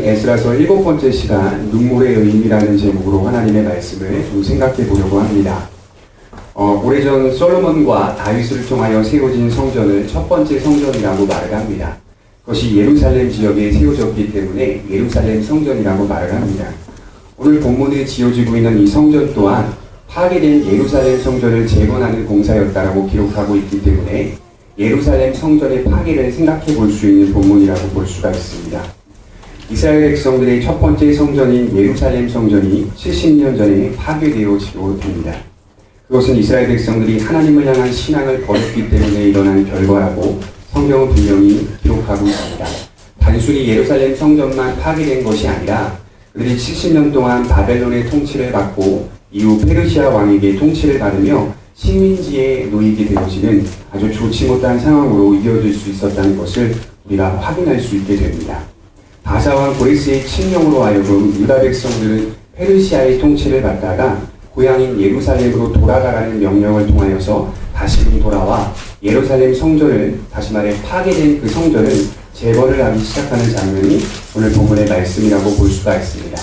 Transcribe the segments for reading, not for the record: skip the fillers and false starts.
에스라서 7번째 시간 눈물의 의미라는 제목으로 하나님의 말씀을 좀 생각해 보려고 합니다. 오래전 솔로몬과 다윗을 통하여 세워진 성전을 첫 번째 성전이라고 말을 합니다. 그것이 예루살렘 지역에 세워졌기 때문에 예루살렘 성전이라고 말을 합니다. 오늘 본문에 지어지고 있는 이 성전 또한 파괴된 예루살렘 성전을 재건하는 공사였다라고 기록하고 있기 때문에 예루살렘 성전의 파괴를 생각해 볼 수 있는 본문이라고 볼 수가 있습니다. 이스라엘 백성들의 첫 번째 성전인 예루살렘 성전이 70년 전에 파괴되어지고 됩니다. 그것은 이스라엘 백성들이 하나님을 향한 신앙을 버렸기 때문에 일어난 결과라고 성경은 분명히 기록하고 있습니다. 단순히 예루살렘 성전만 파괴된 것이 아니라 그들이 70년 동안 바벨론의 통치를 받고 이후 페르시아 왕에게 통치를 받으며 식민지에 놓이게 되어지는 아주 좋지 못한 상황으로 이어질 수 있었다는 것을 우리가 확인할 수 있게 됩니다. 바사왕 고레스의 칙령으로 하여금 유다 백성들은 페르시아의 통치를 받다가 고향인 예루살렘으로 돌아가라는 명령을 통하여서 다시금 돌아와 예루살렘 성전을, 다시 말해 파괴된 그 성전을 재건을 하기 시작하는 장면이 오늘 본문의 말씀이라고 볼 수가 있습니다.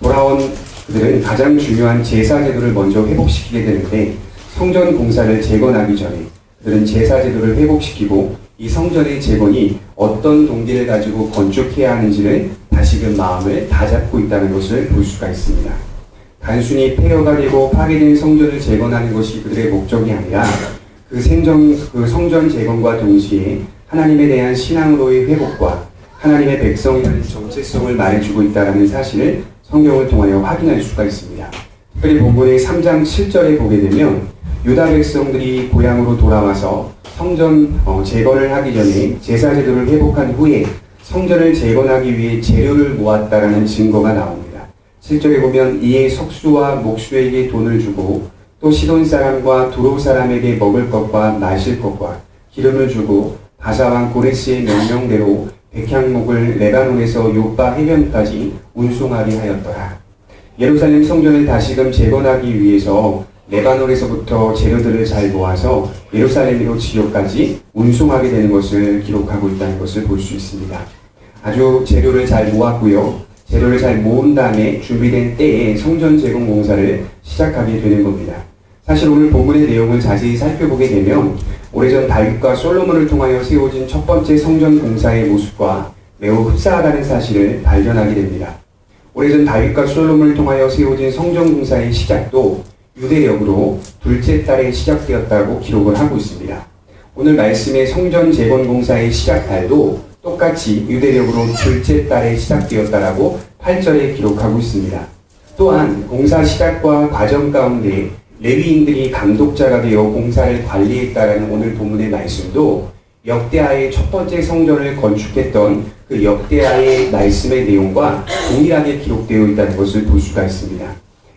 돌아온 그들은 가장 중요한 제사 제도를 먼저 회복시키게 되는데 성전 공사를 재건하기 전에 그들은 제사 제도를 회복시키고 이 성전의 재건이 어떤 동기를 가지고 건축해야 하는지를 다시금 마음을 다잡고 있다는 것을 볼 수가 있습니다. 단순히 폐허가 되고 파괴된 성전을 재건하는 것이 그들의 목적이 아니라 그 성전 재건과 동시에 하나님에 대한 신앙으로의 회복과 하나님의 백성이라는 정체성을 말해주고 있다는 사실을 성경을 통하여 확인할 수가 있습니다. 특별히 본문의 3장 7절에 보게 되면 유다 백성들이 고향으로 돌아와서 성전 재건을 하기 전에 제사 제도를 회복한 후에 성전을 재건하기 위해 재료를 모았다라는 증거가 나옵니다. 7절에 보면 이에 석수와 목수에게 돈을 주고 또 시돈 사람과 두로 사람에게 먹을 것과 마실 것과 기름을 주고 바사왕 고레스의 명령대로 백향목을 레바논에서 요빠 해변까지 운송하게 하였더라. 예루살렘 성전을 다시금 재건하기 위해서 레바논에서부터 재료들을 잘 모아서 예루살렘으로 지역까지 운송하게 되는 것을 기록하고 있다는 것을 볼 수 있습니다. 아주 재료를 잘 모았고요. 재료를 잘 모은 다음에 준비된 때에 성전 재건 공사를 시작하게 되는 겁니다. 사실 오늘 본문의 내용을 자세히 살펴보게 되면 오래전 다윗과 솔로몬을 통하여 세워진 첫 번째 성전 공사의 모습과 매우 흡사하다는 사실을 발견하게 됩니다. 오래전 다윗과 솔로몬을 통하여 세워진 성전 공사의 시작도 유대력으로 둘째 달에 시작되었다고 기록을 하고 있습니다. 오늘 말씀의 성전 재건 공사의 시작달도 똑같이 유대력으로 둘째 달에 시작되었다라고 8절에 기록하고 있습니다. 또한 공사 시작과 과정 가운데 레위인들이 감독자가 되어 공사를 관리했다라는 오늘 본문의 말씀도 역대하의 첫 번째 성전을 건축했던 그 역대하의 말씀의 내용과 동일하게 기록되어 있다는 것을 볼 수가 있습니다.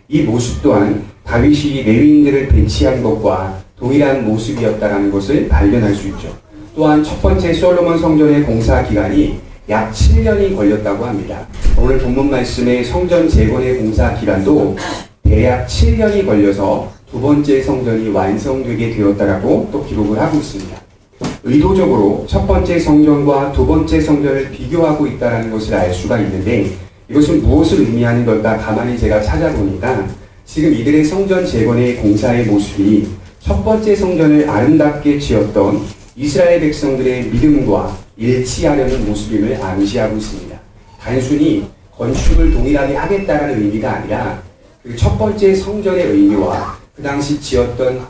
이 모습 또한 다윗이 레위인들을 배치한 것과 동일한 모습이었다는 것을 발견할 수 있죠. 또한 첫 번째 솔로몬 성전의 공사 기간이 약 7년이 걸렸다고 합니다. 오늘 본문 말씀의 성전 재건의 공사 기간도 대략 7년이 걸려서 두 번째 성전이 완성되게 되었다라고 또 기록을 하고 있습니다. 의도적으로 첫 번째 성전과 두 번째 성전을 비교하고 있다는 것을 알 수가 있는데 이것은 무엇을 의미하는 걸까 가만히 제가 찾아보니까 지금 이들의 성전 재건의 공사의 모습이 첫 번째 성전을 아름답게 지었던 이스라엘 백성들의 믿음과 일치하려는 모습임을 암시하고 있습니다. 단순히 건축을 동일하게 하겠다는 의미가 아니라 그 첫 번째 성전의 의미와 그 당시 지었던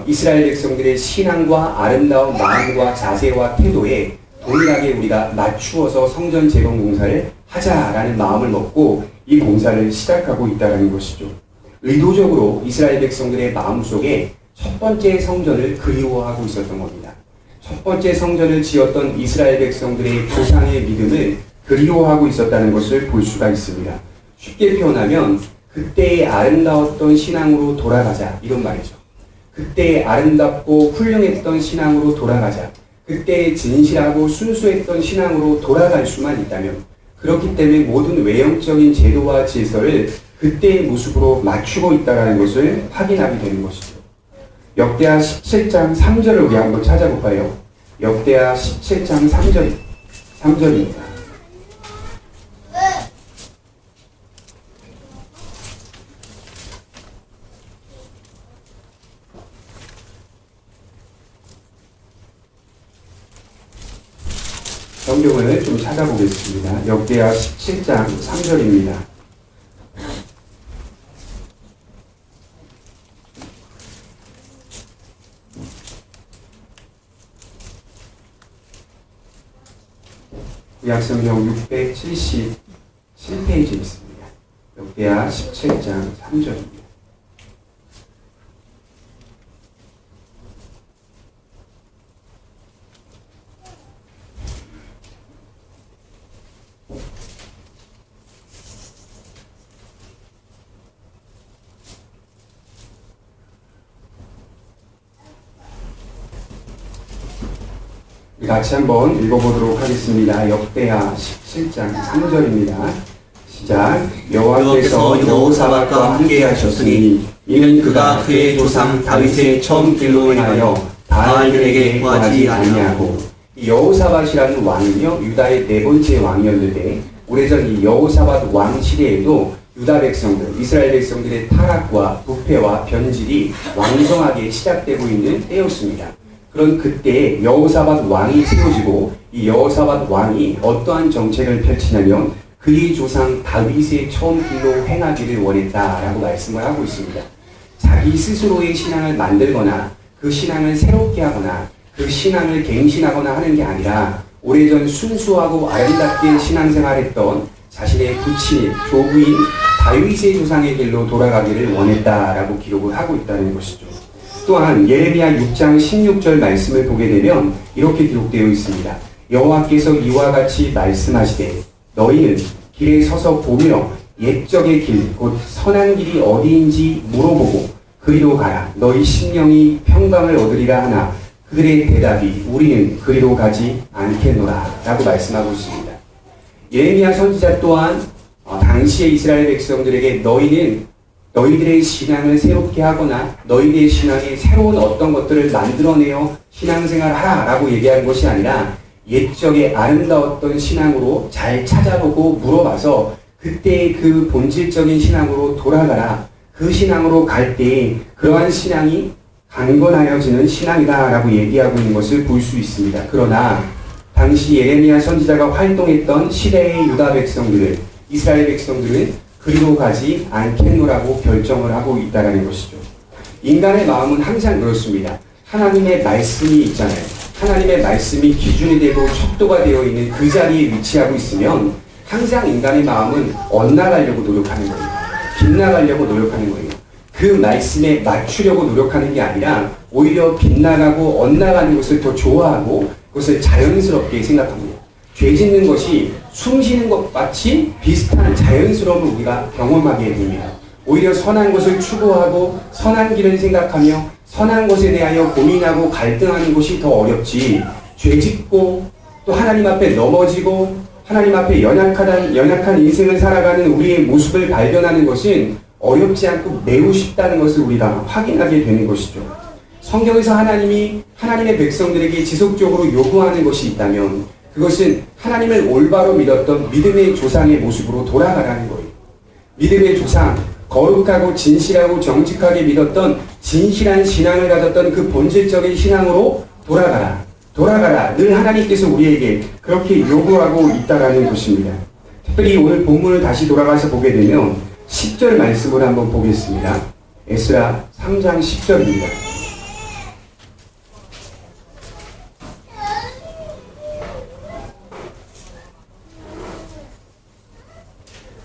이스라엘 백성들의 신앙과 아름다운 마음과 자세와 태도에 동일하게 우리가 맞추어서 성전 재건 공사를 하자라는 마음을 먹고 이 공사를 시작하고 있다는 것이죠. 의도적으로 이스라엘 백성들의 마음속에 첫 번째 성전을 그리워하고 있었던 겁니다. 첫 번째 성전을 지었던 이스라엘 백성들의 조상의 믿음을 그리워하고 있었다는 것을 볼 수가 있습니다. 쉽게 표현하면 그때의 아름다웠던 신앙으로 돌아가자 이런 말이죠. 그때의 아름답고 훌륭했던 신앙으로 돌아가자. 그때의 진실하고 순수했던 신앙으로 돌아갈 수만 있다면 그렇기 때문에 모든 외형적인 제도와 질서를 그때의 모습으로 맞추고 있다는 것을 확인하게 되는 것이죠. 역대하 17장 3절을 우리 한번 찾아볼까요? 역대하 17장 3절입니다. 성경을 좀 찾아보겠습니다. 역대하 17장 3절입니다. 구약성경 677페이지에 있습니다. 역대하 17장 3절입니다. 같이 한번 읽어보도록 하겠습니다. 역대하 17장 3절입니다. 시작. 여호와께서 여호사밧과 함께 하셨으니 이는 그가 그의 조상 다윗의 처음 길로 행하여 바알들에게 구하지 아니하고. 여호사밧이라는 왕은요 유다의 네 번째 왕이었는데 오래전 이 여호사밧 왕 시대에도 유다 백성들, 이스라엘 백성들의 타락과 부패와 변질이 왕성하게 시작되고 있는 때였습니다. 그런 그때 여호사밧 왕이 세워지고 이 여호사밧 왕이 어떠한 정책을 펼치냐면 그의 조상 다윗의 처음 길로 행하기를 원했다라고 말씀을 하고 있습니다. 자기 스스로의 신앙을 만들거나 그 신앙을 새롭게 하거나 그 신앙을 갱신하거나 하는 게 아니라 오래전 순수하고 아름답게 신앙생활했던 자신의 부친, 조부인 다윗의 조상의 길로 돌아가기를 원했다라고 기록을 하고 있다는 것이죠. 또한 예레미야 6장 16절 말씀을 보게 되면 이렇게 기록되어 있습니다. 여호와께서 이와 같이 말씀하시되 너희는 길에 서서 보며 옛적의 길, 곧 선한 길이 어디인지 물어보고 그리로 가라. 너희 심령이 평강을 얻으리라 하나 그들의 대답이 우리는 그리로 가지 않겠노라 라고 말씀하고 있습니다. 예레미야 선지자 또한 당시의 이스라엘 백성들에게 너희들의 신앙을 새롭게 하거나 너희들의 신앙에 새로운 어떤 것들을 만들어내어 신앙생활 하라고 얘기하는 것이 아니라 옛적에 아름다웠던 신앙으로 잘 찾아보고 물어봐서 그때의 그 본질적인 신앙으로 돌아가라. 그 신앙으로 갈 때 그러한 신앙이 강건하여지는 신앙이다라고 얘기하고 있는 것을 볼 수 있습니다. 그러나 당시 예레미야 선지자가 활동했던 시대의 유다 백성들은 이스라엘 백성들은 그리로 가지 않겠노라고 결정을 하고 있다는 것이죠. 인간의 마음은 항상 그렇습니다. 하나님의 말씀이 있잖아요. 하나님의 말씀이 기준이 되고 척도가 되어 있는 그 자리에 위치하고 있으면 항상 인간의 마음은 엇나가려고 노력하는 거예요. 빗나가려고 노력하는 거예요. 그 말씀에 맞추려고 노력하는 게 아니라 오히려 빗나가고 엇나가는 것을 더 좋아하고 그것을 자연스럽게 생각합니다. 죄 짓는 것이 숨 쉬는 것 같이 비슷한 자연스러움을 우리가 경험하게 됩니다. 오히려 선한 것을 추구하고 선한 길을 생각하며 선한 것에 대하여 고민하고 갈등하는 것이 더 어렵지 죄 짓고 또 하나님 앞에 넘어지고 하나님 앞에 연약한 인생을 살아가는 우리의 모습을 발견하는 것은 어렵지 않고 매우 쉽다는 것을 우리가 확인하게 되는 것이죠. 성경에서 하나님이 하나님의 백성들에게 지속적으로 요구하는 것이 있다면 그것은 하나님을 올바로 믿었던 믿음의 조상의 모습으로 돌아가라는 거예요. 믿음의 조상, 거룩하고 진실하고 정직하게 믿었던 진실한 신앙을 가졌던 그 본질적인 신앙으로 돌아가라. 돌아가라. 늘 하나님께서 우리에게 그렇게 요구하고 있다라는 것입니다. 특별히 오늘 본문을 다시 돌아가서 보게 되면 10절 말씀을 한번 보겠습니다. 에스라 3장 10절입니다.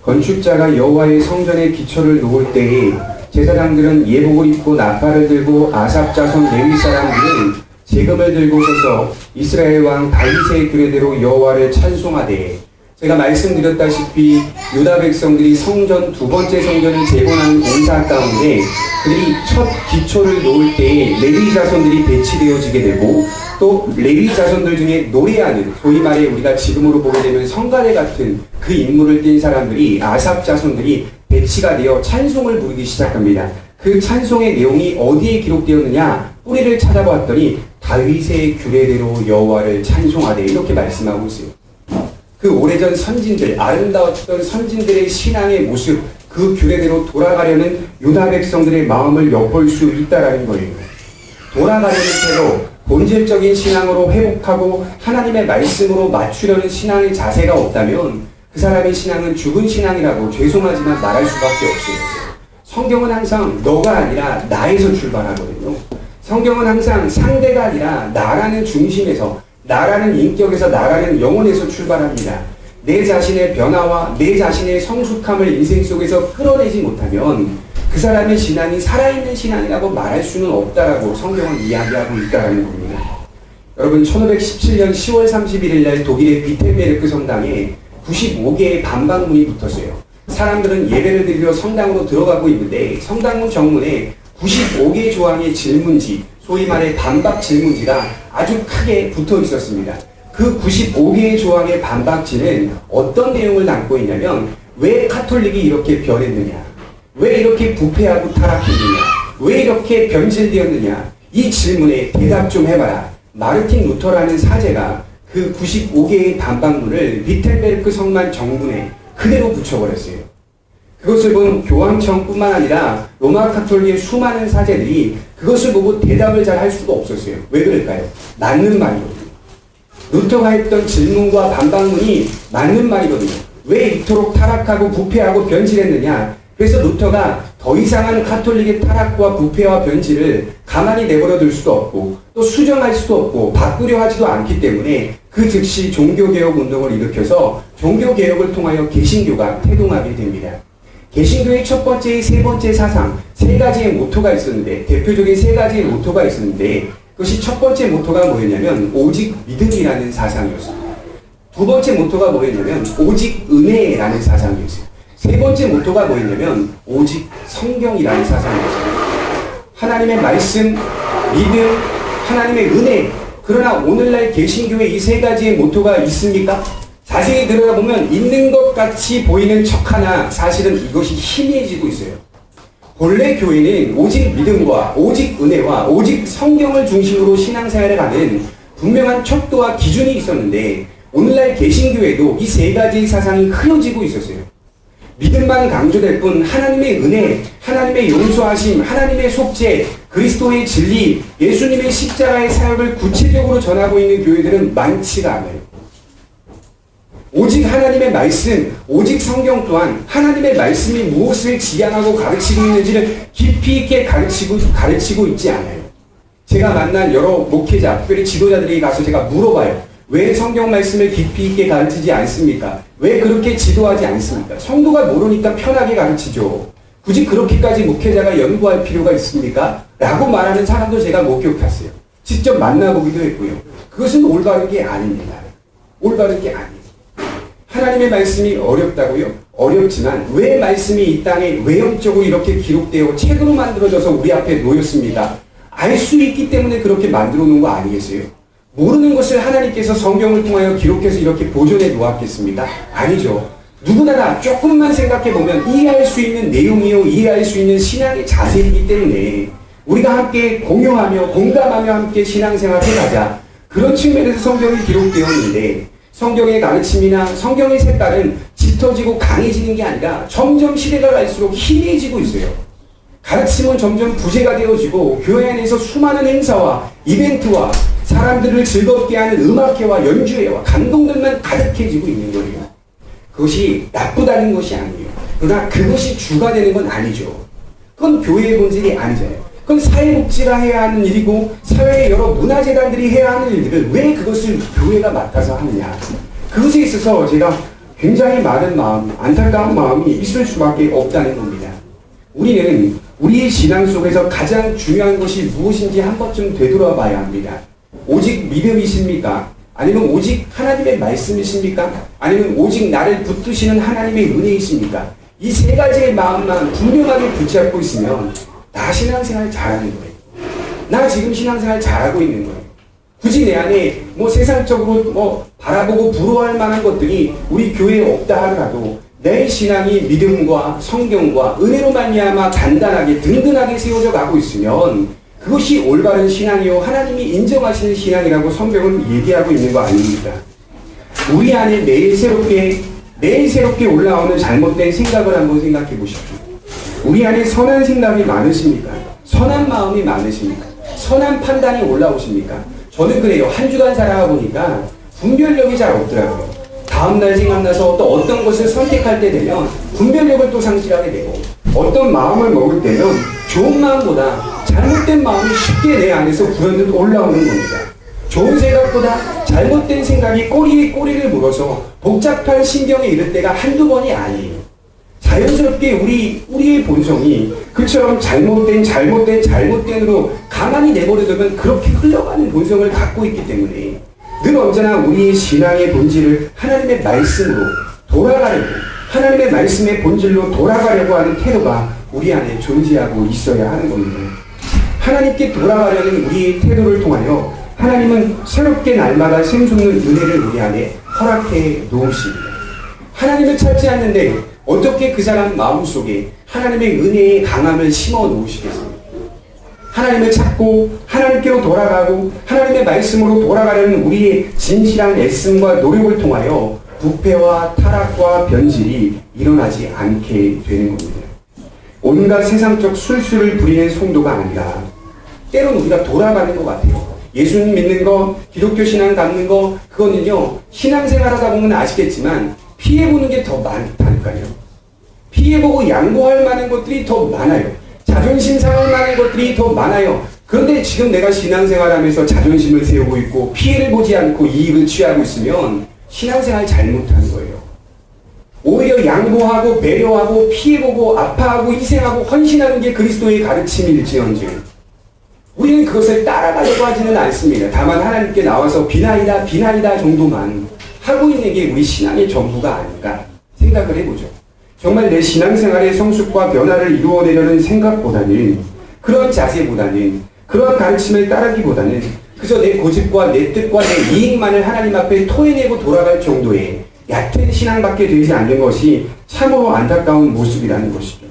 건축자가 여호와의 성전의 기초를 놓을 때에 제사장들은 예복을 입고 나팔을 들고 아삽 자손 레위 사람들은 재금을 들고 서서 이스라엘 왕 다윗의 규례대로 여호와를 찬송하되 제가 말씀드렸다시피 유다 백성들이 성전 두 번째 성전을 재건하는 공사 가운데 그들이 첫 기초를 놓을 때에 레위 자손들이 배치되어지게 되고 또 레위 자손들 중에 노래하는 소위 말해 우리가 지금으로 보게 되면 성가대 같은 그 인물을 띈 사람들이 아삽 자손들이 배치가 되어 찬송을 부르기 시작합니다. 그 찬송의 내용이 어디에 기록되었느냐 뿌리를 찾아봤더니 다윗의 규례대로 여호와를 찬송하되 이렇게 말씀하고 있어요. 그 오래전 선진들, 아름다웠던 선진들의 신앙의 모습, 그 규례대로 돌아가려는 유다 백성들의 마음을 엿볼 수 있다라는 거예요. 돌아가려는 태도, 본질적인 신앙으로 회복하고 하나님의 말씀으로 맞추려는 신앙의 자세가 없다면 그 사람의 신앙은 죽은 신앙이라고 죄송하지만 말할 수밖에 없어요. 성경은 항상 너가 아니라 나에서 출발하거든요. 성경은 항상 상대가 아니라 나라는 중심에서, 나라는 인격에서, 나라는 영혼에서 출발합니다. 내 자신의 변화와 내 자신의 성숙함을 인생 속에서 끌어내지 못하면 그 사람의 신앙이 살아있는 신앙이라고 말할 수는 없다라고 성경은 이야기하고 있다는 겁니다. 여러분, 1517년 10월 31일 날 독일의 비텐베르크 성당에 95개의 반박문이 붙었어요. 사람들은 예배를 드리러 성당으로 들어가고 있는데 성당문 정문에 95개의 조항의 질문지, 소위 말해 반박 질문지가 아주 크게 붙어 있었습니다. 그 95개의 조항의 반박지는 어떤 내용을 담고 있냐면, 왜 카톨릭이 이렇게 변했느냐, 왜 이렇게 부패하고 타락했느냐, 왜 이렇게 변질되었느냐, 이 질문에 대답 좀 해봐라. 마르틴 루터라는 사제가 그 95개의 반박문을 비텐베르크 성만 정문에 그대로 붙여버렸어요. 그것을 본 교황청뿐만 아니라 로마 카톨릭의 수많은 사제들이 그것을 보고 대답을 잘 할 수가 없었어요. 왜 그럴까요? 맞는 말이거든요. 루터가 했던 질문과 반박문이 맞는 말이거든요. 왜 이토록 타락하고 부패하고 변질했느냐? 그래서 루터가 더 이상한 카톨릭의 타락과 부패와 변질을 가만히 내버려 둘 수도 없고 또 수정할 수도 없고 바꾸려 하지도 않기 때문에 그 즉시 종교개혁 운동을 일으켜서 종교개혁을 통하여 개신교가 태동하게 됩니다. 개신교의 첫 번째, 세 번째 사상, 세 가지의 모토가 있었는데, 대표적인 세 가지의 모토가 있었는데, 그것이 첫 번째 모토가 뭐였냐면 오직 믿음이라는 사상이었습니다. 두 번째 모토가 뭐였냐면 오직 은혜라는 사상이었어요. 세 번째 모토가 뭐였냐면 오직 성경이라는 사상이었습니다. 하나님의 말씀, 믿음, 하나님의 은혜. 그러나 오늘날 개신교에 이 세 가지의 모토가 있습니까? 자세히 들여다보면 있는 것 같이 보이는 척하나 사실은 이것이 희미해지고 있어요. 본래 교회는 오직 믿음과 오직 은혜와 오직 성경을 중심으로 신앙생활을 하는 분명한 척도와 기준이 있었는데, 오늘날 개신교회도 이 세 가지의 사상이 흐려지고 있었어요. 믿음만 강조될 뿐 하나님의 은혜, 하나님의 용서하심, 하나님의 속죄, 그리스도의 진리, 예수님의 십자가의 사역을 구체적으로 전하고 있는 교회들은 많지가 않아요. 오직 하나님의 말씀, 오직 성경 또한 하나님의 말씀이 무엇을 지향하고 가르치고 있는지를 깊이 있게 가르치고 있지 않아요. 제가 만난 여러 목회자, 특별히 지도자들에게 가서 제가 물어봐요. 왜 성경 말씀을 깊이 있게 가르치지 않습니까? 왜 그렇게 지도하지 않습니까? 성도가 모르니까 편하게 가르치죠. 굳이 그렇게까지 목회자가 연구할 필요가 있습니까? 라고 말하는 사람도 제가 목격했어요. 직접 만나보기도 했고요. 그것은 올바른 게 아닙니다. 올바른 게 아니에요. 하나님의 말씀이 어렵다고요? 어렵지만 왜 말씀이 이 땅에 외형적으로 이렇게 기록되어 책으로 만들어져서 우리 앞에 놓였습니다. 알 수 있기 때문에 그렇게 만들어 놓은 거 아니겠어요? 모르는 것을 하나님께서 성경을 통하여 기록해서 이렇게 보존해 놓았겠습니까? 아니죠. 누구나 다 조금만 생각해보면 이해할 수 있는 내용이요, 이해할 수 있는 신앙의 자세이기 때문에 우리가 함께 공유하며 공감하며 함께 신앙생활 해가자. 그런 측면에서 성경이 기록되어 있는데, 성경의 가르침이나 성경의 색깔은 짙어지고 강해지는 게 아니라 점점 시대가 갈수록 희미해지고 있어요. 가르침은 점점 부재가 되어지고 교회 안에서 수많은 행사와 이벤트와 사람들을 즐겁게 하는 음악회와 연주회와 감동들만 가득해지고 있는 거예요. 그것이 나쁘다는 것이 아니에요. 그러나 그것이 주가 되는 건 아니죠. 그건 교회의 본질이 아니잖아요. 그건 사회복지가 해야 하는 일이고 사회의 여러 문화재단들이 해야 하는 일들을 왜 그것을 교회가 맡아서 하느냐. 그것에 있어서 제가 굉장히 많은 마음, 안타까운 마음이 있을 수밖에 없다는 겁니다. 우리는 우리의 신앙 속에서 가장 중요한 것이 무엇인지 한 번쯤 되돌아봐야 합니다. 오직 믿음이십니까? 아니면 오직 하나님의 말씀이십니까? 아니면 오직 나를 붙드시는 하나님의 은혜이십니까? 이 세 가지의 마음만 분명하게 붙잡고 있으면 나 신앙생활 잘하는 거예요. 나 지금 신앙생활 잘하고 있는 거예요. 굳이 내 안에 세상적으로 바라보고 부러워할 만한 것들이 우리 교회에 없다 하더라도 내 신앙이 믿음과 성경과 은혜로 말미암아 단단하게 든든하게 세워져 가고 있으면 그것이 올바른 신앙이요 하나님이 인정하시는 신앙이라고 성경은 얘기하고 있는 거 아닙니까? 우리 안에 매일 새롭게 올라오는 잘못된 생각을 한번 생각해 보십시오. 우리 안에 선한 생각이 많으십니까? 선한 마음이 많으십니까? 선한 판단이 올라오십니까? 저는 그래요. 한 주간 살아가 보니까 분별력이 잘 없더라고요. 다음날 생각나서 또 어떤 것을 선택할 때 되면 분별력을 또 상실하게 되고, 어떤 마음을 먹을 때는 좋은 마음보다 잘못된 마음이 쉽게 내 안에서 불현듯 올라오는 겁니다. 좋은 생각보다 잘못된 생각이 꼬리에 꼬리를 물어서 복잡한 신경에 이를 때가 한두 번이 아니에요. 자연스럽게 우리의 본성이 그처럼 잘못된으로 가만히 내버려두면 그렇게 흘러가는 본성을 갖고 있기 때문에 늘 언제나 우리의 신앙의 본질을 하나님의 말씀으로 돌아가려고, 하나님의 말씀의 본질로 돌아가려고 하는 태도가 우리 안에 존재하고 있어야 하는 겁니다. 하나님께 돌아가려는 우리의 태도를 통하여 하나님은 새롭게 날마다 샘솟는 은혜를 우리 안에 허락해 놓으십니다. 하나님을 찾지 않는데 어떻게 그 사람 마음속에 하나님의 은혜의 강함을 심어 놓으시겠습니까? 하나님을 찾고 하나님께로 돌아가고 하나님의 말씀으로 돌아가려는 우리의 진실한 애씀과 노력을 통하여 부패와 타락과 변질이 일어나지 않게 되는 겁니다. 온갖 세상적 술수를 부리는 성도가 아니라 때로는 우리가 돌아가는 것 같아요. 예수님 믿는 거, 기독교 신앙 갖는 거, 그거는요, 신앙생활 하다 보면 아시겠지만 피해보는 게 더 많다니까요. 피해보고 양보할 만한 것들이 더 많아요. 자존심 상할 만한 것들이 더 많아요. 그런데 지금 내가 신앙생활 하면서 자존심을 세우고 있고 피해를 보지 않고 이익을 취하고 있으면 신앙생활 잘못하는 거예요. 오히려 양보하고 배려하고 피해보고 아파하고 희생하고 헌신하는 게 그리스도의 가르침일지언정 우리는 그것을 따라가려고 하지는 않습니다. 다만 하나님께 나와서 비난이다 정도만 하고 있는 게 우리 신앙의 전부가 아닌가 생각을 해보죠. 정말 내 신앙생활의 성숙과 변화를 이루어내려는 생각보다는, 그런 자세보다는, 그러한 가르침을 따르기보다는 그저 내 고집과 내 뜻과 내 이익만을 하나님 앞에 토해내고 돌아갈 정도의 얕은 신앙밖에 되지 않는 것이 참으로 안타까운 모습이라는 것이죠.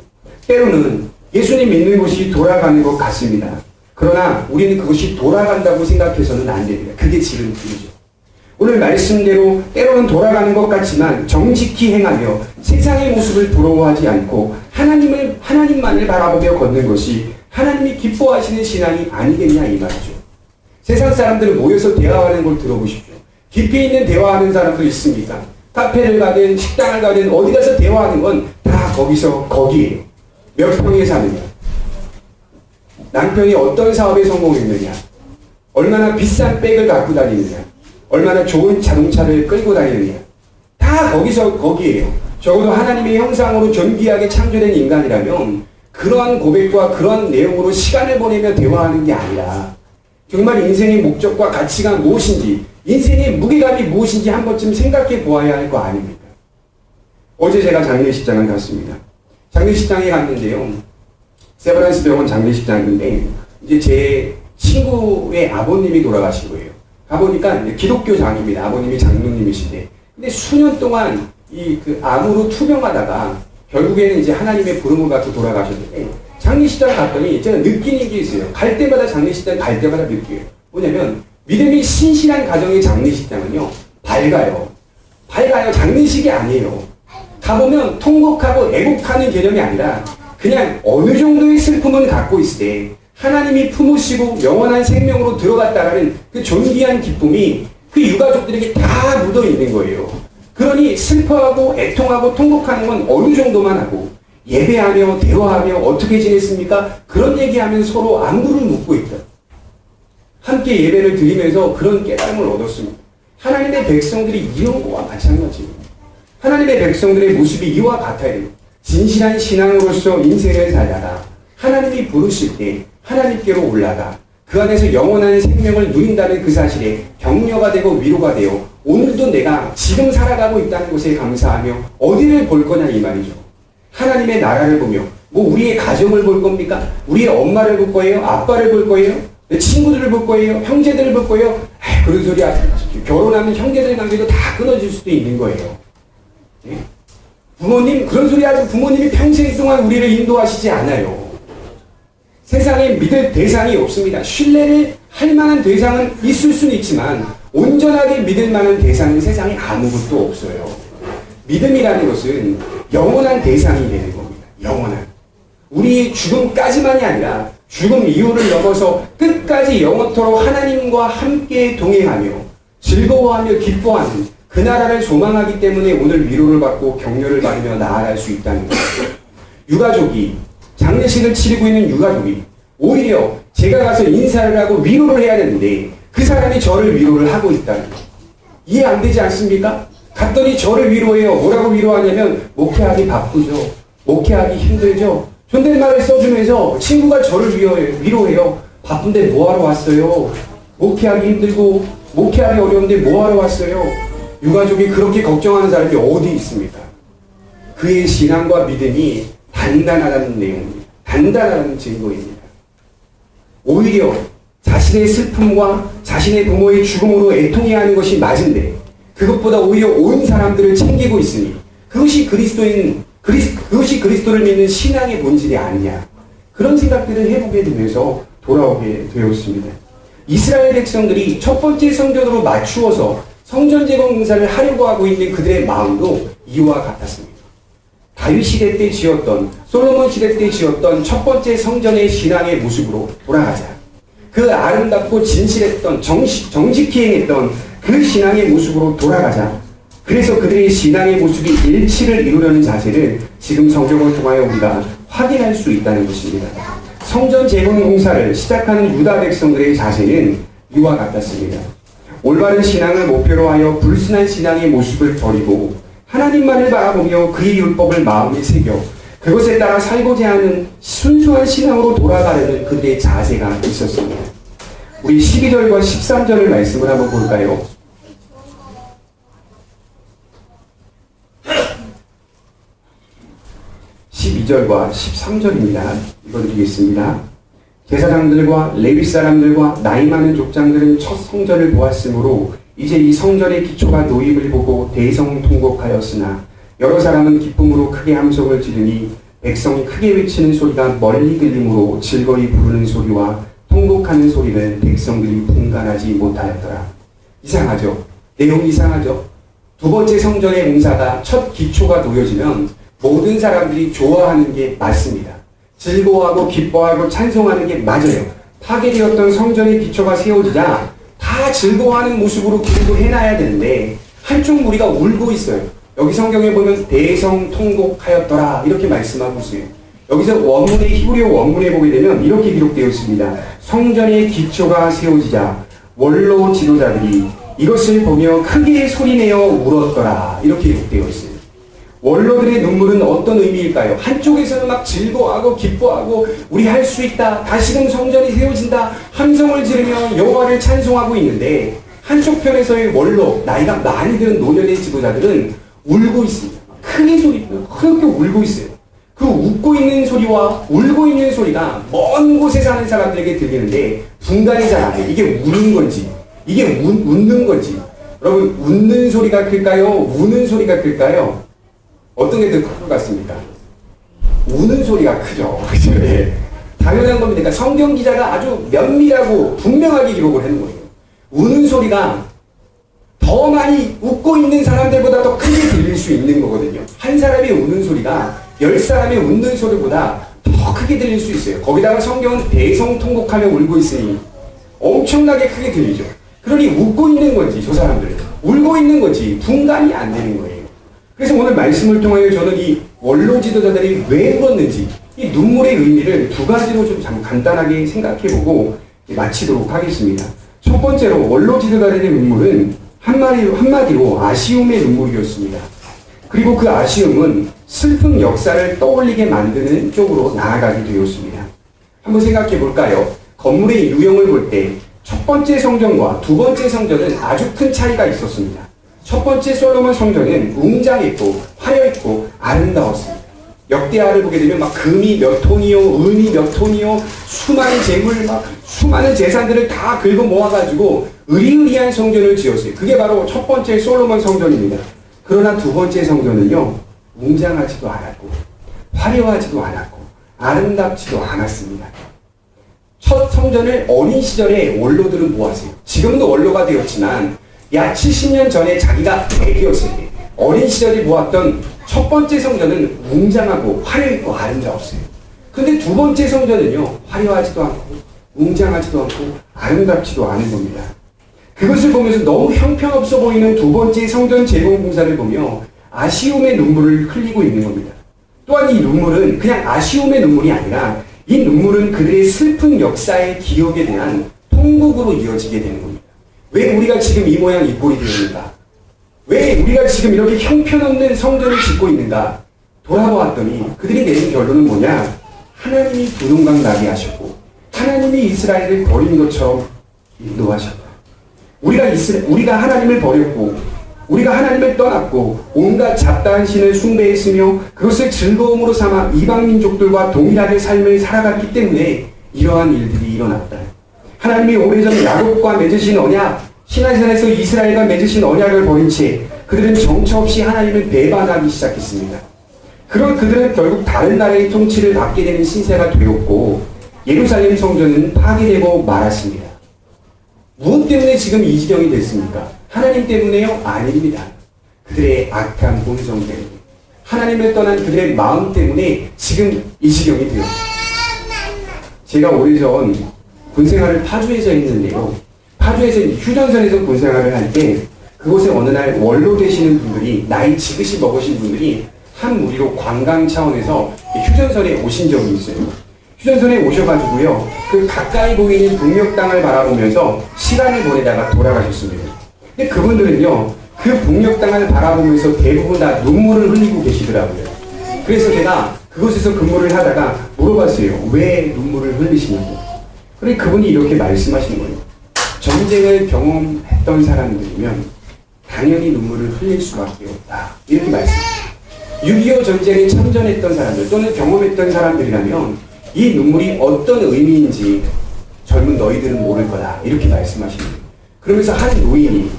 때로는 예수님 믿는 것이 돌아가는 것 같습니다. 그러나 우리는 그것이 돌아간다고 생각해서는 안 됩니다. 그게 지금 길이죠. 오늘 말씀대로 때로는 돌아가는 것 같지만 정직히 행하며 세상의 모습을 부러워하지 않고 하나님만을 바라보며 걷는 것이 하나님이 기뻐하시는 신앙이 아니겠냐 이 말이죠. 세상 사람들은 모여서 대화하는 걸 들어보십시오. 깊이 있는 대화하는 사람도 있습니까? 카페를 가든 식당을 가든 어디 가서 대화하는 건 다 거기에요. 몇 평에 사느냐, 남편이 어떤 사업에 성공했느냐, 얼마나 비싼 백을 갖고 다니느냐, 얼마나 좋은 자동차를 끌고 다니느냐, 다 거기에요. 적어도 하나님의 형상으로 존귀하게 창조된 인간이라면 그러한 고백과 그러한 내용으로 시간을 보내며 대화하는 게 아니라 정말 인생의 목적과 가치가 무엇인지, 인생의 무게감이 무엇인지 한 번쯤 생각해 보아야 할 거 아닙니까? 어제 제가 장례식장을 갔습니다. 장례식장에 갔는데요, 세브란스 병원 장례식장인데 이제 제 친구의 아버님이 돌아가신 거예요. 가보니까 기독교 장입니다. 아버님이 장로님이신데, 근데 수년 동안 그 암으로 투병하다가 결국에는 이제 하나님의 부름을 받고 돌아가셨는데, 장례식장 갔더니 제가 느끼는 게 있어요. 갈 때마다 장례식장 갈 때마다 느껴요. 뭐냐면 믿음이 신실한 가정의 장례식장은요, 밝아요. 장례식이 아니에요. 가보면 통곡하고 애곡하는 개념이 아니라 그냥 어느 정도의 슬픔은 갖고 있을 때 하나님이 품으시고 영원한 생명으로 들어갔다라는 그 존귀한 기쁨이 그 유가족들에게 다 묻어 있는 거예요. 그러니 슬퍼하고 애통하고 통곡하는 건 어느 정도만 하고, 예배하며 대화하며 어떻게 지냈습니까? 그런 얘기하면 서로 안부를 묻고 있다. 함께 예배를 드리면서 그런 깨달음을 얻었습니다. 하나님의 백성들이 이런 거와 마찬가지입니다. 하나님의 백성들의 모습이 이와 같아요. 진실한 신앙으로서 인생을 살다가 하나님이 부르실 때 하나님께로 올라가 그 안에서 영원한 생명을 누린다는 그 사실에 격려가 되고 위로가 되어 오늘도 내가 지금 살아가고 있다는 것에 감사하며 어디를 볼 거냐 이 말이죠. 하나님의 나라를 보며, 뭐 우리의 가정을 볼 겁니까? 우리의 엄마를 볼 거예요? 아빠를 볼 거예요? 내 친구들을 볼 거예요? 형제들을 볼 거예요? 그런 소리 하지 마십시오. 결혼하면 형제들 관계도 다 끊어질 수도 있는 거예요. 네? 부모님 그런 소리 하지, 부모님이 평생 동안 우리를 인도하시지 않아요. 세상에 믿을 대상이 없습니다. 신뢰를 할 만한 대상은 있을 수는 있지만 온전하게 믿을 만한 대상은 세상에 아무것도 없어요. 믿음이라는 것은 영원한 대상이 되는 겁니다. 영원한. 우리의 죽음까지만이 아니라 죽음 이후를 넘어서 끝까지 영원토록 하나님과 함께 동행하며 즐거워하며 기뻐하는 그 나라를 소망하기 때문에 오늘 위로를 받고 격려를 받으며 나아갈 수 있다는 거예요. 유가족이, 장례식을 치르고 있는 유가족이 오히려 제가 가서 인사를 하고 위로를 해야 되는데 그 사람이 저를 위로를 하고 있다는 거예요. 이해 안 되지 않습니까? 갔더니 저를 위로해요. 뭐라고 위로하냐면 목회하기 바쁘죠. 목회하기 힘들죠. 존댓말을 써주면서 친구가 저를 위로해요. 바쁜데 뭐하러 왔어요? 목회하기 힘들고 목회하기 어려운데 뭐하러 왔어요? 유가족이 그렇게 걱정하는 사람이 어디 있습니까? 그의 신앙과 믿음이 단단하다는 내용입니다. 단단하다는 증거입니다. 오히려 자신의 슬픔과 자신의 부모의 죽음으로 애통해야 하는 것이 맞은데 그것보다 오히려 온 사람들을 챙기고 있으니 그것이 그리스도를 믿는 신앙의 본질이 아니냐. 그런 생각들을 해보게 되면서 돌아오게 되었습니다. 이스라엘 백성들이 첫 번째 성전으로 맞추어서 성전 재건 공사를 하려고 하고 있는 그들의 마음도 이와 같았습니다. 다윗 시대 때 지었던, 솔로몬 시대 때 지었던 첫 번째 성전의 신앙의 모습으로 돌아가자. 그 아름답고 진실했던, 정직히 행했던 그 신앙의 모습으로 돌아가자. 그래서 그들의 신앙의 모습이 일치를 이루려는 자세를 지금 성경을 통하여 우리가 확인할 수 있다는 것입니다. 성전 재건 공사를 시작하는 유다 백성들의 자세는 이와 같았습니다. 올바른 신앙을 목표로 하여 불순한 신앙의 모습을 버리고 하나님만을 바라보며 그의 율법을 마음에 새겨 그것에 따라 살고자 하는 순수한 신앙으로 돌아가려는 그들의 자세가 있었습니다. 우리 12절과 13절을 말씀을 한번 볼까요? 12절과 13절입니다. 읽어드리겠습니다. 제사장들과 레위 사람들과 나이 많은 족장들은 첫 성전을 보았으므로 이제 이 성전의 기초가 놓임을 보고 대성통곡하였으나 여러 사람은 기쁨으로 크게 함성을 지르니 백성이 크게 외치는 소리가 멀리 들림으로 즐거이 부르는 소리와 통곡하는 소리는 백성들이 분간하지 못하였더라. 이상하죠? 내용이 이상하죠? 두 번째 성전의 공사가 첫 기초가 놓여지면 모든 사람들이 좋아하는 게 맞습니다. 즐거워하고 기뻐하고 찬송하는 게 맞아요. 파괴되었던 성전의 기초가 세워지자 다 즐거워하는 모습으로 기록을 해놔야 되는데 한쪽 무리가 울고 있어요. 여기 성경에 보면 대성통곡하였더라 이렇게 말씀하고 있어요. 여기서 원문의 히브리어 원문에 보게 되면 이렇게 기록되어 있습니다. 성전의 기초가 세워지자 원로 지도자들이 이것을 보며 크게 소리내어 울었더라 이렇게 기록되어 있어요. 원로들의 눈물은 어떤 의미일까요? 한쪽에서는 막 즐거워하고 기뻐하고 우리 할 수 있다. 다시금 성전이 세워진다. 함성을 지르며 여호와를 찬송하고 있는데 한쪽 편에서의 원로, 나이가 많이 든 노년의 지도자들은 울고 있습니다. 크게 크게 울고 있어요. 그 웃고 있는 소리와 울고 있는 소리가 먼 곳에 사는 사람들에게 들리는데 분간이 잘 안 돼요. 이게 우는 건지 이게 웃는 건지 여러분 웃는 소리가 클까요? 우는 소리가 클까요? 어떤 게 더 클 것 같습니까? 우는 소리가 크죠. 그죠? 네. 당연한 겁니다. 그러니까 성경 기자가 아주 면밀하고 분명하게 기록을 하는 거예요. 우는 소리가 더 많이 웃고 있는 사람들보다 더 크게 들릴 수 있는 거거든요. 한 사람이 우는 소리가 10사람이 웃는 소리보다 더 크게 들릴 수 있어요. 거기다가 성경은 대성통곡하며 울고 있으니 엄청나게 크게 들리죠. 그러니 웃고 있는 건지 저 사람들은 울고 있는 건지 분간이 안 되는 거예요. 그래서 오늘 말씀을 통하여 저는 이 원로 지도자들이 왜 울었는지 이 눈물의 의미를 두 가지로 좀 간단하게 생각해보고 마치도록 하겠습니다. 첫 번째로 원로 지도자들의 눈물은 한마디로 아쉬움의 눈물이었습니다. 그리고 그 아쉬움은 슬픈 역사를 떠올리게 만드는 쪽으로 나아가게 되었습니다. 한번 생각해 볼까요? 건물의 유형을 볼 때 첫 번째 성전과 두 번째 성전은 아주 큰 차이가 있었습니다. 첫 번째 솔로몬 성전은 웅장했고 화려했고 아름다웠습니다. 역대하를 보게 되면 막 금이 몇 톤이요, 은이 몇 톤이요, 수많은 재물, 막 수많은 재산들을 다 긁어 모아가지고 의리의리한 성전을 지었어요. 그게 바로 첫 번째 솔로몬 성전입니다. 그러나 두 번째 성전은요, 웅장하지도 않았고 화려하지도 않았고 아름답지도 않았습니다. 첫 성전을 어린 시절에 원로들은 모았어요. 지금도 원로가 되었지만 약 70년 전에 자기가 애기였을 때 어린 시절에 모았던 첫 번째 성전은 웅장하고 화려했고 아름다웠어요. 근데 두 번째 성전은요, 화려하지도 않고 웅장하지도 않고 아름답지도 않은 겁니다. 그것을 보면서 너무 형편없어 보이는 두 번째 성전 재건 공사를 보며 아쉬움의 눈물을 흘리고 있는 겁니다. 또한 이 눈물은 그냥 아쉬움의 눈물이 아니라 이 눈물은 그들의 슬픈 역사의 기억에 대한 통곡으로 이어지게 되는 겁니다. 왜 우리가 지금 이 모양 이 꼴이 되었는가? 왜 우리가 지금 이렇게 형편없는 성전을 짓고 있는가? 돌아보았더니 그들이 내린 결론은 뭐냐? 하나님이 두동강 나게 하셨고 하나님이 이스라엘을 버린 것처럼 인도하셨다. 우리가 하나님을 버렸고 우리가 하나님을 떠났고 온갖 잡다한 신을 숭배했으며 그것을 즐거움으로 삼아 이방 민족들과 동일하게 삶을 살아갔기 때문에 이러한 일들이 일어났다. 하나님이 오래전 야곱과 맺으신 언약, 시나이산에서 이스라엘과 맺으신 언약을 버린 채 그들은 정처 없이 하나님을 배반하기 시작했습니다. 그런 그들은 결국 다른 나라의 통치를 받게 되는 신세가 되었고 예루살렘 성전은 파괴되고 말았습니다. 무엇 때문에 지금 이 지경이 됐습니까? 하나님 때문에요? 아닙니다. 그들의 악한 본성 때문에, 하나님을 떠난 그들의 마음 때문에 지금 이 지경이 되었습니다. 제가 오래전 군생활을 파주에서 했는데요. 파주에서 휴전선에서 군생활을 할 때 그곳에 어느 날 원로 되시는 분들이, 나이 지긋이 먹으신 분들이 한 무리로 관광 차원에서 휴전선에 오신 적이 있어요. 휴전선에 오셔가지고요, 그 가까이 보이는 북녘 땅을 바라보면서 시간을 보내다가 돌아가셨습니다. 근데 그분들은요, 그 북녘 땅을 바라보면서 대부분 다 눈물을 흘리고 계시더라고요. 그래서 제가 그곳에서 근무를 하다가 물어봤어요. 왜 눈물을 흘리시냐고. 그래 그분이 이렇게 말씀하시는 거예요. 전쟁을 경험했던 사람들이면 당연히 눈물을 흘릴 수밖에 없다. 이렇게 말씀하세요. 6.25 전쟁에 참전했던 사람들 또는 경험했던 사람들이라면 이 눈물이 어떤 의미인지 젊은 너희들은 모를 거다. 이렇게 말씀하시는 거예요. 그러면서 한 노인이,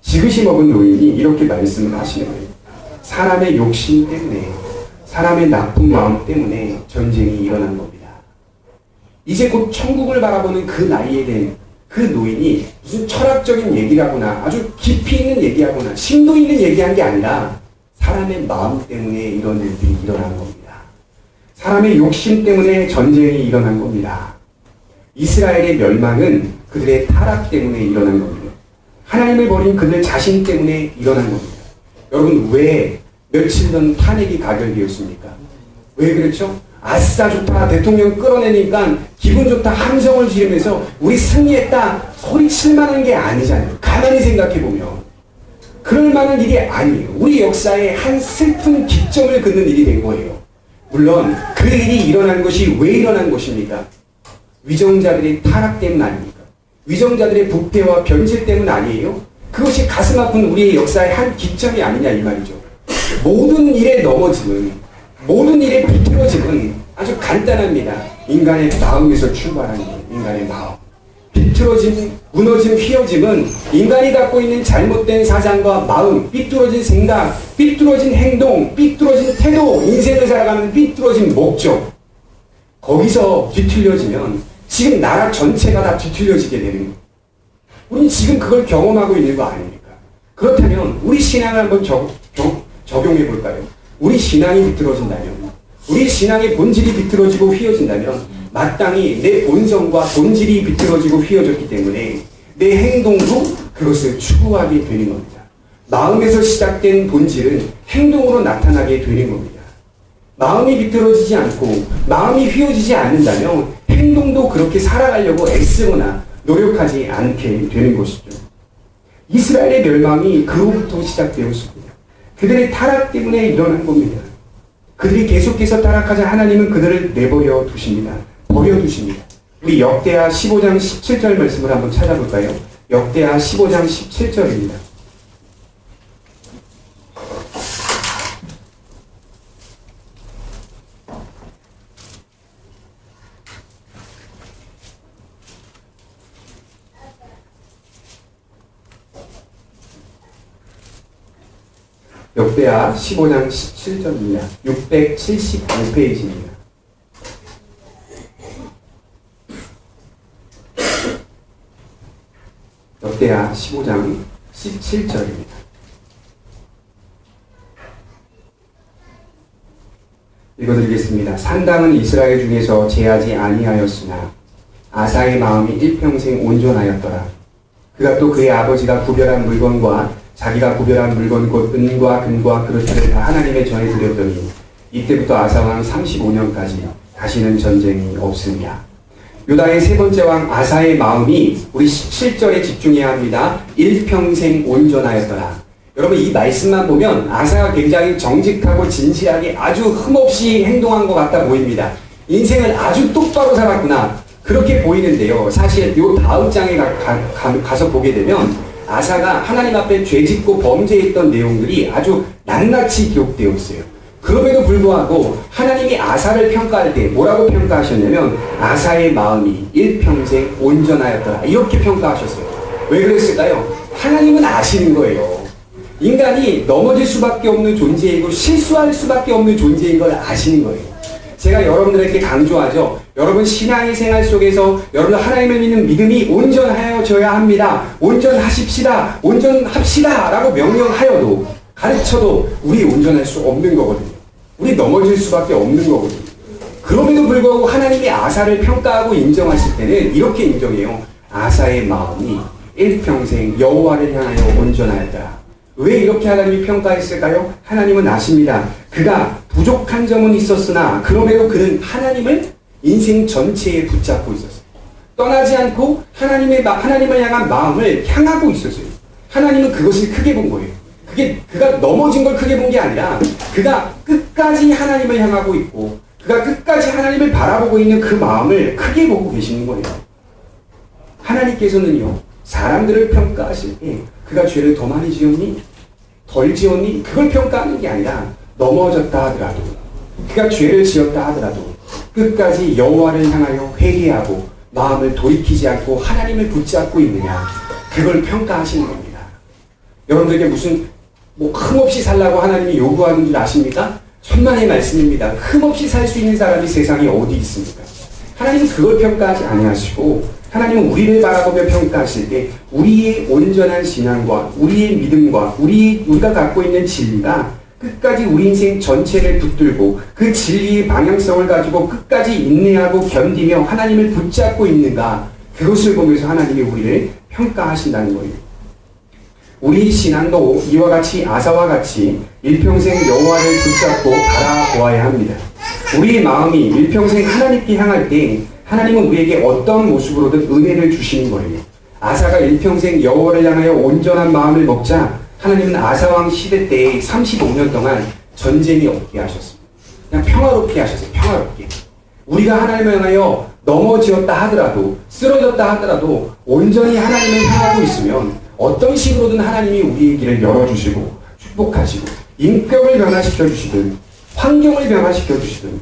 지긋이 먹은 노인이 이렇게 말씀을 하시는 거예요. 사람의 욕심 때문에, 사람의 나쁜 마음 때문에 전쟁이 일어난 겁니다. 이제 곧 천국을 바라보는 그 나이에 된 그 노인이 무슨 철학적인 얘기를 하거나 아주 깊이 있는 얘기하거나 심도 있는 얘기한 게 아니라 사람의 마음 때문에 이런 일들이 일어난 겁니다. 사람의 욕심 때문에 전쟁이 일어난 겁니다. 이스라엘의 멸망은 그들의 타락 때문에 일어난 겁니다. 하나님을 버린 그들 자신 때문에 일어난 겁니다. 여러분, 왜 며칠 전 탄핵이 가결되었습니까? 왜 그랬죠? 아싸 좋다, 대통령 끌어내니까 기분 좋다 함성을 지르면서 우리 승리했다 소리칠 만한 게 아니잖아요. 가만히 생각해보면 그럴 만한 일이 아니에요. 우리 역사에 한 슬픈 기점을 긋는 일이 된 거예요. 물론 그 일이 일어난 것이 왜 일어난 것입니까? 위정자들의 타락 때문 아닙니까? 위정자들의 부패와 변질 때문 아니에요? 그것이 가슴 아픈 우리의 역사의 한 기점이 아니냐 이 말이죠. 모든 일에 넘어짐은, 모든 일에 비틀어짐은 아주 간단합니다. 인간의 마음에서 출발하는 거예요. 인간의 마음. 비틀어짐, 무너짐, 휘어짐은 인간이 갖고 있는 잘못된 사상과 마음, 삐뚤어진 생각, 삐뚤어진 행동, 삐뚤어진 태도, 인생을 살아가는 삐뚤어진 목적. 거기서 뒤틀려지면 지금 나라 전체가 다 뒤틀려지게 되는 거예요. 우리는 지금 그걸 경험하고 있는 거 아닙니까? 그렇다면 우리 신앙을 한번 적용해 볼까요? 우리 신앙이 비틀어진다면, 우리 신앙의 본질이 비틀어지고 휘어진다면 마땅히 내 본성과 본질이 비틀어지고 휘어졌기 때문에 내 행동도 그것을 추구하게 되는 겁니다. 마음에서 시작된 본질은 행동으로 나타나게 되는 겁니다. 마음이 비틀어지지 않고 마음이 휘어지지 않는다면 행동도 그렇게 살아가려고 애쓰거나 노력하지 않게 되는 것이죠. 이스라엘의 멸망이 그로부터 시작되었습니다. 그들의 타락 때문에 일어난 겁니다. 그들이 계속해서 타락하자 하나님은 그들을 내버려 두십니다. 버려두십니다. 우리 역대하 15장 17절 말씀을 한번 찾아볼까요? 역대하 15장 17절입니다. 역대하 15장 17절입니다. 675페이지입니다. 역대하 15장 17절입니다. 읽어드리겠습니다. 산당은 이스라엘 중에서 제하지 아니하였으나 아사의 마음이 일평생 온전하였더라. 그가 또 그의 아버지가 구별한 물건과 자기가 구별한 물건 곧 은과 금과 그릇들을 다 하나님의 전에 드렸더니 이때부터 아사 왕 35년까지 다시는 전쟁이 없으니라. 유다의 세 번째 왕 아사의 마음이 우리 17절에 집중해야 합니다. 일평생 온전하였더라. 여러분 이 말씀만 보면 아사가 굉장히 정직하고 진지하게 아주 흠없이 행동한 것 같아 보입니다. 인생을 아주 똑바로 살았구나 그렇게 보이는데요. 사실 요 다음 장에 가서 보게 되면 아사가 하나님 앞에 죄짓고 범죄했던 내용들이 아주 낱낱이 기록되어 있어요. 그럼에도 불구하고 하나님이 아사를 평가할 때 뭐라고 평가하셨냐면 아사의 마음이 일평생 온전하였더라 이렇게 평가하셨어요. 왜 그랬을까요? 하나님은 아시는 거예요. 인간이 넘어질 수밖에 없는 존재이고 실수할 수밖에 없는 존재인 걸 아시는 거예요. 제가 여러분들에게 강조하죠. 여러분 신앙의 생활 속에서 여러분 하나님을 믿는 믿음이 온전하여져야 합니다. 온전하십시다. 온전합시다. 라고 명령하여도 가르쳐도 우리 온전할 수 없는 거거든요. 우리 넘어질 수밖에 없는 거거든요. 그럼에도 불구하고 하나님이 아사를 평가하고 인정하실 때는 이렇게 인정해요. 아사의 마음이 일평생 여호와를 향하여 온전하였다. 왜 이렇게 하나님이 평가했을까요? 하나님은 아십니다. 그가 부족한 점은 있었으나 그럼에도 그는 하나님을 인생 전체에 붙잡고 있었어요. 떠나지 않고 하나님을 향한 마음을 향하고 있었어요. 하나님은 그것을 크게 본 거예요. 그가 넘어진 걸 크게 본 게 아니라 그가 끝까지 하나님을 향하고 있고 그가 끝까지 하나님을 바라보고 있는 그 마음을 크게 보고 계시는 거예요. 하나님께서는요. 사람들을 평가하실 때 그가 죄를 더 많이 지었니? 덜 지었니? 그걸 평가하는 게 아니라 넘어졌다 하더라도 그가 죄를 지었다 하더라도 끝까지 여호와를 향하여 회개하고 마음을 돌이키지 않고 하나님을 붙잡고 있느냐 그걸 평가하시는 겁니다. 여러분들에게 무슨 흠없이 살라고 하나님이 요구하는 줄 아십니까? 천만의 말씀입니다. 흠없이 살 수 있는 사람이 세상에 어디 있습니까? 하나님은 그걸 평가하지 아니하시고 하나님은 우리를 바라보며 평가하실 때 우리의 온전한 신앙과 우리의 믿음과 우리가 갖고 있는 진리가 끝까지 우리 인생 전체를 붙들고 그 진리의 방향성을 가지고 끝까지 인내하고 견디며 하나님을 붙잡고 있는가 그것을 보면서 하나님이 우리를 평가하신다는 거예요. 우리 신앙도 이와 같이 아사와 같이 일평생 여호와를 붙잡고 바라보아야 합니다. 우리의 마음이 일평생 하나님께 향할 때 하나님은 우리에게 어떤 모습으로든 은혜를 주시는 거예요. 아사가 일평생 여호와를 향하여 온전한 마음을 먹자 하나님은 아사왕 시대 때 35년 동안 전쟁이 없게 하셨습니다. 그냥 평화롭게 하셨어요. 평화롭게. 우리가 하나님을 향하여 넘어지었다 하더라도 쓰러졌다 하더라도 온전히 하나님을 향하고 있으면 어떤 식으로든 하나님이 우리의 길을 열어주시고 축복하시고 인격을 변화시켜 주시든 환경을 변화시켜 주시든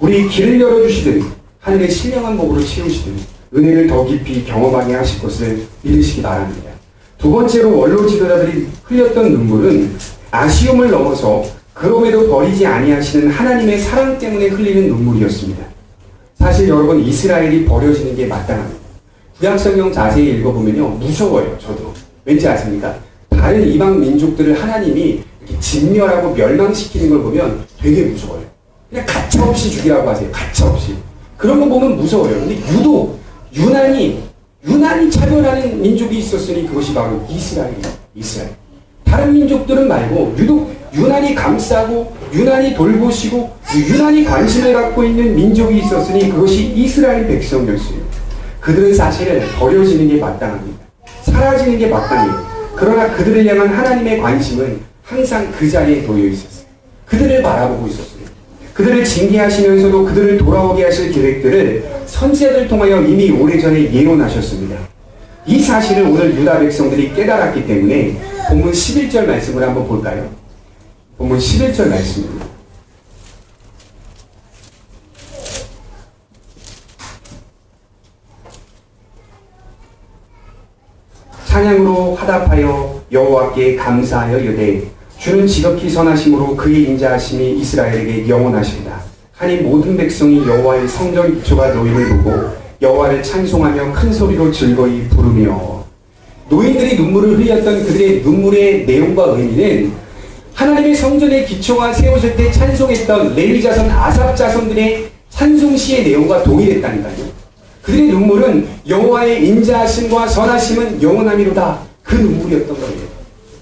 우리의 길을 열어주시든 하늘의 신령한 복으로 채우시든 은혜를 더 깊이 경험하게 하실 것을 믿으시기 바랍니다. 두 번째로 원로 지도자들이 흘렸던 눈물은 아쉬움을 넘어서 그럼에도 버리지 아니하시는 하나님의 사랑 때문에 흘리는 눈물이었습니다. 사실 여러분 이스라엘이 버려지는 게 마땅합니다. 구약성경 자세히 읽어보면요 무서워요. 저도 왠지 아십니까? 다른 이방 민족들을 하나님이 이렇게 진멸하고 멸망시키는 걸 보면 되게 무서워요. 그냥 가차없이 죽이라고 하세요. 가차없이. 그런 거 보면 무서워요. 근데 유독 유난히 차별하는 민족이 있었으니 그것이 바로 이스라엘이에요. 이스라엘. 다른 민족들은 말고 유독 유난히 감싸고 유난히 돌보시고 유난히 관심을 갖고 있는 민족이 있었으니 그것이 이스라엘 백성이었어요. 그들은 사실 버려지는 게 마땅합니다. 사라지는 게 마땅해요. 그러나 그들을 향한 하나님의 관심은 항상 그 자리에 놓여 있었어요. 그들을 바라보고 있었어요. 그들을 징계하시면서도 그들을 돌아오게 하실 계획들을 선지자들 통하여 이미 오래전에 예언하셨습니다. 이 사실을 오늘 유다 백성들이 깨달았기 때문에 본문 11절 말씀을 한번 볼까요? 본문 11절 말씀입니다. 찬양으로 화답하여 여호와께 감사하여 이르되 주는 지극히 선하심으로 그의 인자하심이 이스라엘에게 영원하시리다. 하니 모든 백성이 여호와의 성전 기초가 놓임을 보고 여호와를 찬송하며 큰 소리로 즐거이 부르며. 노인들이 눈물을 흘렸던 그들의 눈물의 내용과 의미는 하나님의 성전의 기초가 세워질 때 찬송했던 레위 자손, 아삽 자손들의 찬송시의 내용과 동일했다니까요. 그들의 눈물은 여호와의 인자하심과 선하심은 영원하미로다. 그 눈물이었던 거예요.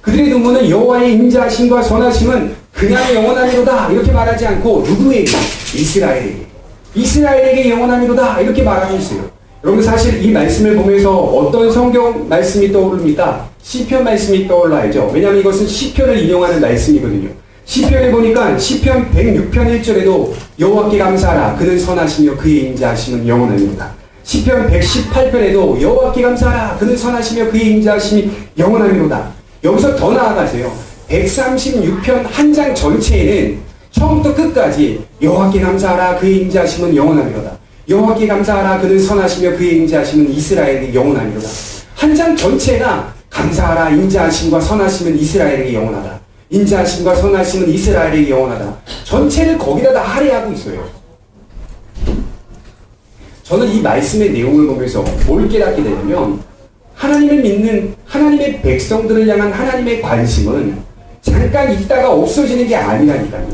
그들의 눈물은 여호와의 인자하심과 선하심은 그냥 영원하미로다. 이렇게 말하지 않고 누구에게? 이스라엘에게. 이스라엘에게 영원하미로다. 이렇게 말하고 있어요. 여러분 사실 이 말씀을 보면서 어떤 성경 말씀이 떠오릅니까? 시편 말씀이 떠올라야죠. 왜냐하면 이것은 시편을 인용하는 말씀이거든요. 시편에 보니까 시편 106편 1절에도 여호와께 감사하라. 그는 선하시며 그의 인자하심은 영원합니다. 시편 118편에도 여호와께 감사하라. 그는 선하시며 그의 인자하심이 영원합니다. 여기서 더 나아가세요. 136편 한 장 전체에는 처음부터 끝까지 여호와께 감사하라. 그의 인자하심은 영원합니다. 여호와께 감사하라. 그는 선하시며 그의 인자하심은 이스라엘에게 영원합니다. 한 장 전체가 감사하라. 인자하심과 선하심은 이스라엘에게 영원하다. 인자하심과 선하심은 이스라엘에게 영원하다. 전체를 거기다 다 할애하고 있어요. 저는 이 말씀의 내용을 보면서 뭘 깨닫게 되냐면 하나님을 믿는 하나님의 백성들을 향한 하나님의 관심은 잠깐 있다가 없어지는 게 아니라니까요.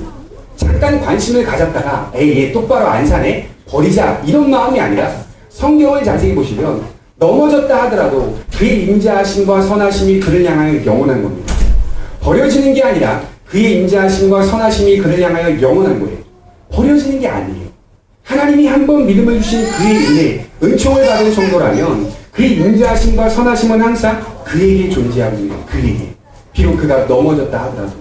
잠깐 관심을 가졌다가 에이 얘 똑바로 안 사네? 버리자 이런 마음이 아니라 성경을 자세히 보시면 넘어졌다 하더라도 그의 인자하심과 선하심이 그를 향하여 영원한 겁니다. 버려지는 게 아니라 그의 인자하심과 선하심이 그를 향하여 영원한 거예요. 버려지는 게 아니에요. 하나님이 한번 믿음을 주신 그의 은혜, 은총을 받은 성도라면 그의 인자하심과 선하심은 항상 그에게 존재하고 있는 그에게. 비록 그가 넘어졌다 하더라도.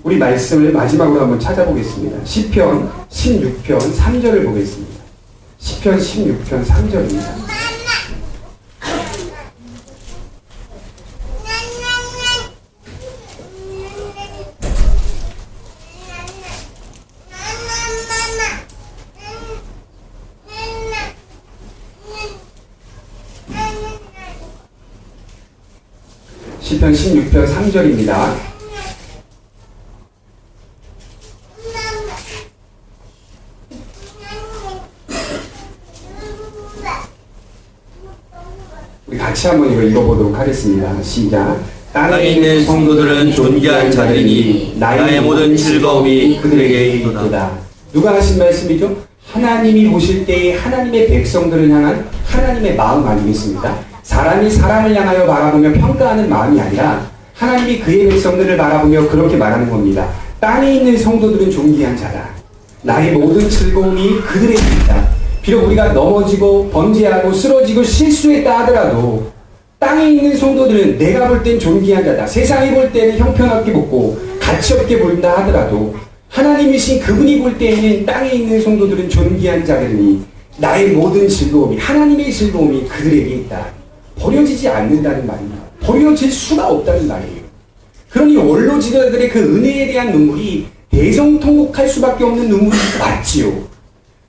우리 말씀을 마지막으로 한번 찾아보겠습니다. 시편 16편 3절을 보겠습니다. 시편 16편 3절입니다. 시편 16편 3절입니다. 우리 같이 한번 이거 읽어보도록 하겠습니다. 시작. 땅에 있는 성도들은 존귀한 자들이니 나의 모든 즐거움이 그들에게 있도다. 누가 하신 말씀이죠? 하나님이 보실 때의 하나님의 백성들을 향한 하나님의 마음 아니겠습니까? 사람이 사람을 향하여 바라보며 평가하는 마음이 아니라 하나님이 그의 백성들을 바라보며 그렇게 말하는 겁니다. 땅에 있는 성도들은 존귀한 자다. 나의 모든 즐거움이 그들에게 있다. 비록 우리가 넘어지고 범죄하고 쓰러지고 실수했다 하더라도 땅에 있는 성도들은 내가 볼 땐 존귀한 자다. 세상이 볼 때는 형편없게 보고 가치없게 보인다 하더라도 하나님이신 그분이 볼 때에는 땅에 있는 성도들은 존귀한 자들이니 나의 모든 즐거움이 하나님의 즐거움이 그들에게 있다. 버려지지 않는다는 말입니다. 버려질 수가 없다는 말이에요. 그러니 원로지도자들의 그 은혜에 대한 눈물이 대성통곡할 수밖에 없는 눈물이 맞지요.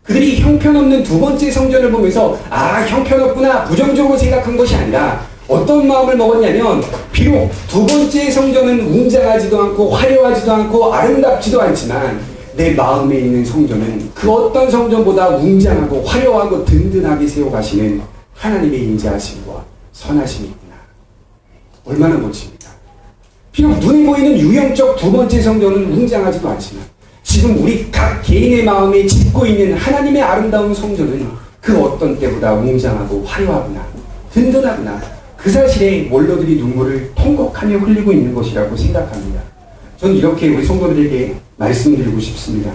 그들이 형편없는 두 번째 성전을 보면서 아 형편없구나 부정적으로 생각한 것이 아니라 어떤 마음을 먹었냐면 비록 두 번째 성전은 웅장하지도 않고 화려하지도 않고 아름답지도 않지만 내 마음에 있는 성전은 그 어떤 성전보다 웅장하고 화려하고 든든하게 세워가시는 하나님의 인자하심과 선하심이 있구나. 얼마나 멋집니까? 비록 눈에 보이는 유형적 두 번째 성전은 웅장하지도 않지만 지금 우리 각 개인의 마음에 짓고 있는 하나님의 아름다운 성전은 그 어떤 때보다 웅장하고 화려하구나. 든든하구나. 그 사실에 원로들이 눈물을 통곡하며 흘리고 있는 것이라고 생각합니다. 저는 이렇게 우리 성도들에게 말씀드리고 싶습니다.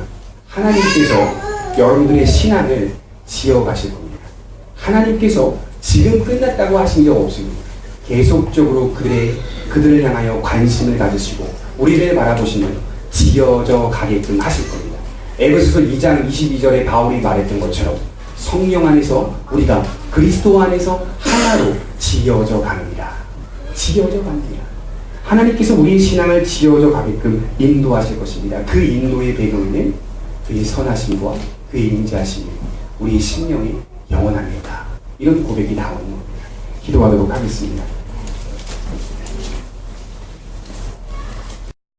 하나님께서 여러분들의 신앙을 지어가실 겁니다. 하나님께서 지금 끝났다고 하신 적 없습니다. 계속적으로 그들을 향하여 관심을 가지시고 우리를 바라보시면 지어져 가게끔 하실 겁니다. 에베소서 2장 22절에 바울이 말했던 것처럼 성령 안에서 우리가 그리스도 안에서 하나로 지어져 갑니다. 지어져 갑니다. 하나님께서 우리의 신앙을 지어져 가게끔 인도하실 것입니다. 그 인도의 배경에는 그의 선하심과 그의 인자하심이 우리의 심령이 영원합니다. 이런 고백이 나오는 겁니다. 기도하도록 하겠습니다.